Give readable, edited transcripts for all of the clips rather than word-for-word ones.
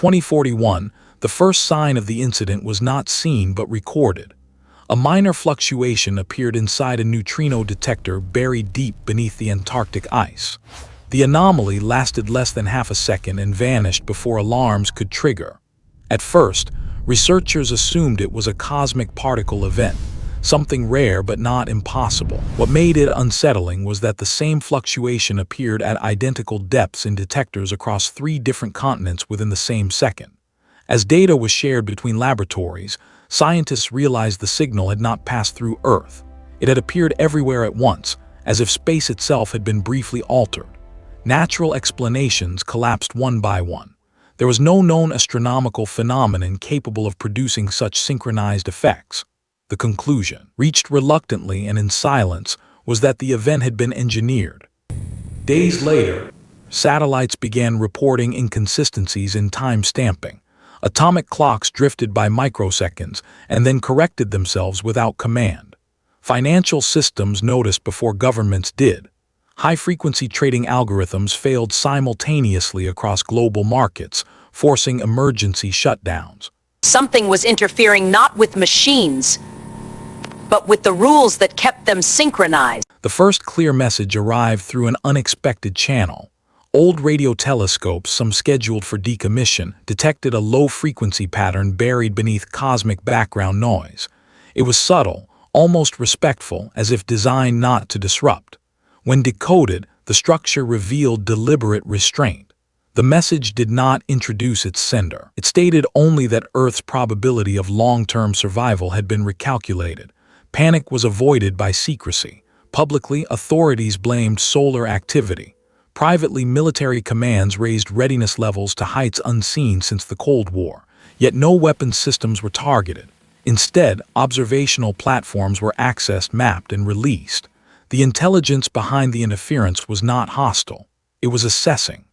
2041, the first sign of the incident was not seen but recorded. A minor fluctuation appeared inside a neutrino detector buried deep beneath the Antarctic ice. The anomaly lasted less than half a second and vanished before alarms could trigger. At first, researchers assumed it was a cosmic particle event, something rare but not impossible. What made it unsettling was that the same fluctuation appeared at identical depths in detectors across 3 different continents within the same second. As data was shared between laboratories, scientists realized the signal had not passed through Earth. It had appeared everywhere at once, as if space itself had been briefly altered. Natural explanations collapsed one by one. There was no known astronomical phenomenon capable of producing such synchronized effects. The conclusion, reached reluctantly and in silence, was that the event had been engineered. Days later, satellites began reporting inconsistencies in time stamping. Atomic clocks drifted by microseconds and then corrected themselves without command. Financial systems noticed before governments did. High-frequency trading algorithms failed simultaneously across global markets, forcing emergency shutdowns. Something was interfering not with machines, but with the rules that kept them synchronized. The first clear message arrived through an unexpected channel. Old radio telescopes, some scheduled for decommission, detected a low-frequency pattern buried beneath cosmic background noise. It was subtle, almost respectful, as if designed not to disrupt. When decoded, the structure revealed deliberate restraint. The message did not introduce its sender. It stated only that Earth's probability of long-term survival had been recalculated. Panic was avoided by secrecy. Publicly, authorities blamed solar activity. Privately, military commands raised readiness levels to heights unseen since the Cold War, yet no weapons systems were targeted. Instead, observational platforms were accessed, mapped, and released. The intelligence behind the interference was not hostile. It was assessing.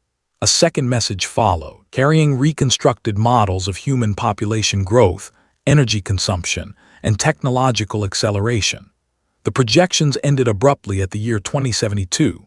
A second message followed, carrying reconstructed models of human population growth, energy consumption, and technological acceleration. The projections ended abruptly at the year 2072.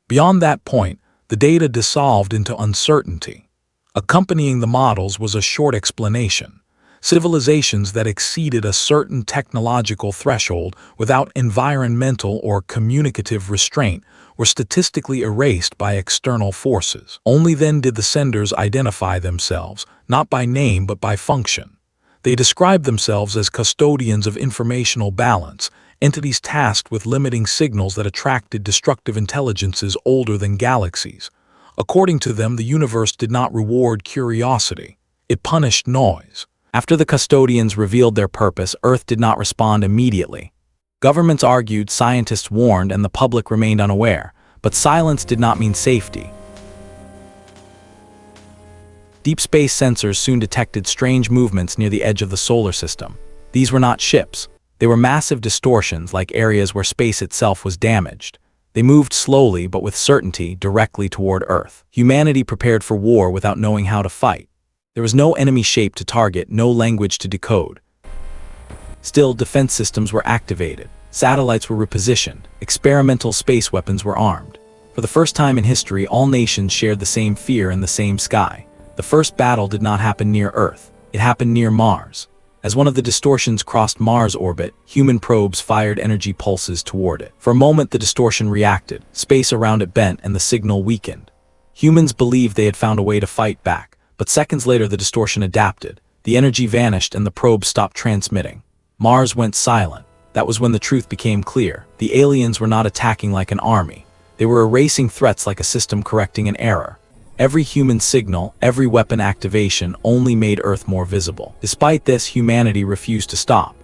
Beyond that point, the data dissolved into uncertainty. Accompanying the models was a short explanation. Civilizations that exceeded a certain technological threshold without environmental or communicative restraint were statistically erased by external forces. Only then did the senders identify themselves, not by name but by function. They described themselves as custodians of informational balance, entities tasked with limiting signals that attracted destructive intelligences older than galaxies. According to them, the universe did not reward curiosity. It punished noise. After the custodians revealed their purpose, Earth did not respond immediately. Governments argued, scientists warned, and the public remained unaware. But silence did not mean safety. Deep space sensors soon detected strange movements near the edge of the solar system. These were not ships. They were massive distortions, like areas where space itself was damaged. They moved slowly but with certainty directly toward Earth. Humanity prepared for war without knowing how to fight. There was no enemy shape to target, no language to decode. Still, defense systems were activated. Satellites were repositioned. Experimental space weapons were armed. For the first time in history, all nations shared the same fear in the same sky. The first battle did not happen near Earth. It happened near Mars. As one of the distortions crossed Mars' orbit, human probes fired energy pulses toward it. For a moment, the distortion reacted. Space around it bent and the signal weakened. Humans believed they had found a way to fight back, but seconds later the distortion adapted. The energy vanished and the probe stopped transmitting. Mars went silent. That was when the truth became clear. The aliens were not attacking like an army. They were erasing threats like a system correcting an error. Every human signal, every weapon activation only made Earth more visible. Despite this, humanity refused to stop.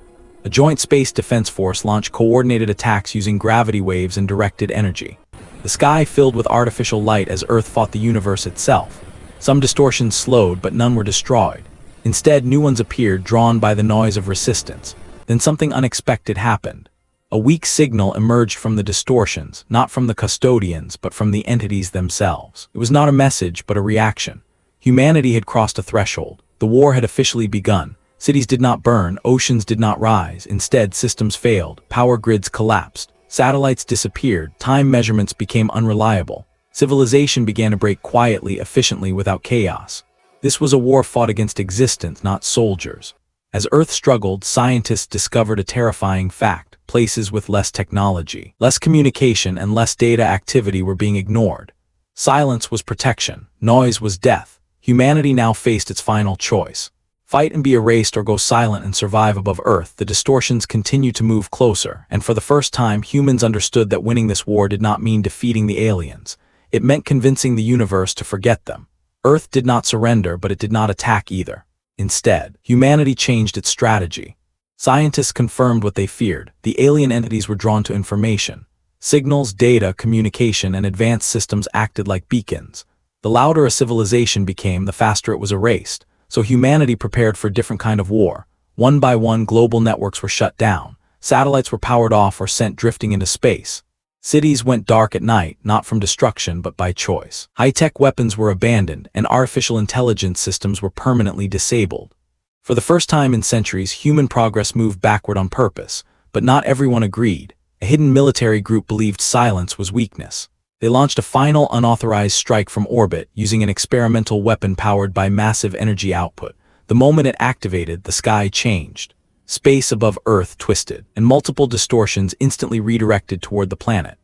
A joint space defense force launched coordinated attacks using gravity waves and directed energy. The sky filled with artificial light as Earth fought the universe itself. Some distortions slowed, but none were destroyed. Instead, new ones appeared, drawn by the noise of resistance. Then something unexpected happened. A weak signal emerged from the distortions, not from the custodians, but from the entities themselves. It was not a message, but a reaction. Humanity had crossed a threshold. The war had officially begun. Cities did not burn, oceans did not rise. Instead, systems failed, power grids collapsed, satellites disappeared, time measurements became unreliable. Civilization began to break quietly, efficiently, without chaos. This was a war fought against existence, not soldiers. As Earth struggled, scientists discovered a terrifying fact: places with less technology, less communication, and less data activity were being ignored. Silence was protection, noise was death. Humanity now faced its final choice: fight and be erased, or go silent and survive above Earth. The distortions continued to move closer, and for the first time, humans understood that winning this war did not mean defeating the aliens. It meant convincing the universe to forget them. Earth did not surrender, but it did not attack either. Instead, humanity changed its strategy. Scientists confirmed what they feared: the alien entities were drawn to information. Signals, data, communication, and advanced systems acted like beacons. The louder a civilization became, the faster it was erased. So humanity prepared for a different kind of war. One by one, global networks were shut down. Satellites were powered off or sent drifting into space. Cities went dark at night, not from destruction but by choice. High-tech weapons were abandoned, and artificial intelligence systems were permanently disabled. For the first time in centuries, human progress moved backward on purpose, but not everyone agreed. A hidden military group believed silence was weakness. They launched a final unauthorized strike from orbit using an experimental weapon powered by massive energy output. The moment it activated, the sky changed. Space above Earth twisted, and multiple distortions instantly redirected toward the planet.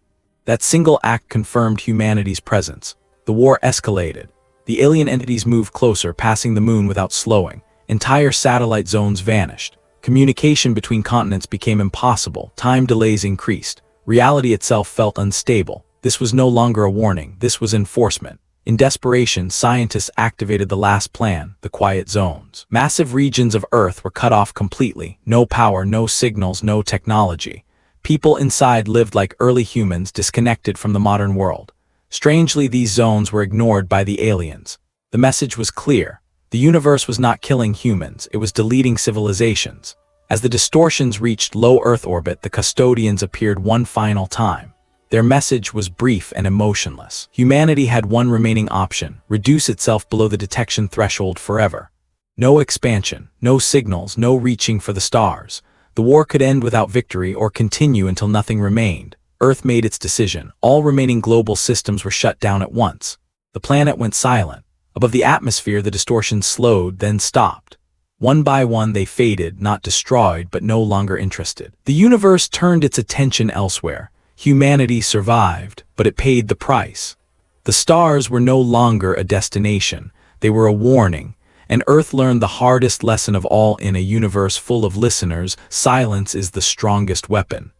That single act confirmed humanity's presence. The war escalated. The alien entities moved closer, passing the moon without slowing. Entire satellite zones vanished. Communication between continents became impossible. Time delays increased. Reality itself felt unstable. This was no longer a warning, this was enforcement. In desperation, scientists activated the last plan: the quiet zones. Massive regions of Earth were cut off completely. No power, no signals, no technology. People inside lived like early humans, disconnected from the modern world. Strangely, these zones were ignored by the aliens. The message was clear: the universe was not killing humans, it was deleting civilizations. As the distortions reached low Earth orbit, the custodians appeared one final time. Their message was brief and emotionless. Humanity had one remaining option: reduce itself below the detection threshold forever. No expansion, no signals, no reaching for the stars. The war could end without victory or continue until nothing remained. Earth made its decision. All remaining global systems were shut down at once. The planet went silent. Above the atmosphere, the distortions slowed, then stopped. One by one they faded, not destroyed, but no longer interested. The universe turned its attention elsewhere. Humanity survived, but it paid the price. The stars were no longer a destination, they were a warning, and Earth learned the hardest lesson of all: in a universe full of listeners, silence is the strongest weapon.